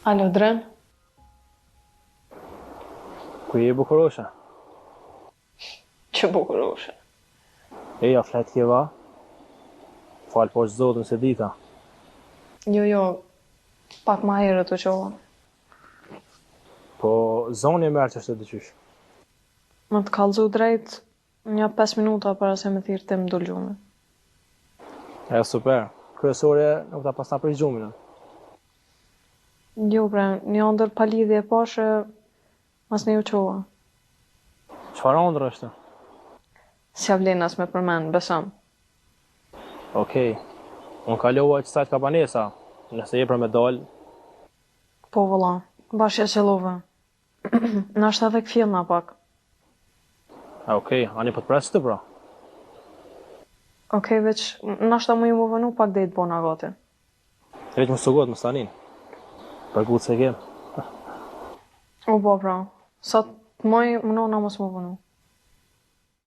Alo, Dren? Ku je bukurosha? Që bukuroshe. Ja flet kjeva. Falë poshtë zotën se dita. Jo, pak ma herët të qohën. Po zoni e merë që është të dyqysh. Më të kallëzu drejt, një 5 minuta para se me thirë tim do gjume. Ja, super. Kryesore nuk ta pasna për gjumin. Jo, bre, një ndër palidhje pashe, mas një u qoha. Çfarë ëndër është? Si avlen as me përmen, besam. Okej. Unë kalova që sajt ka banesa. Nëse je për me dal, Po, vëlla, bashkë e qelove. Në është edhe këfjellna pak. okej, ani po të presë të pra. Okej, veç, në është ta mu ju më vënu pak dhe i të bona gati. Req më sugot, më stanin. Për gutë se kem. O, bo, pra, sa të moj më nona mos më vënu.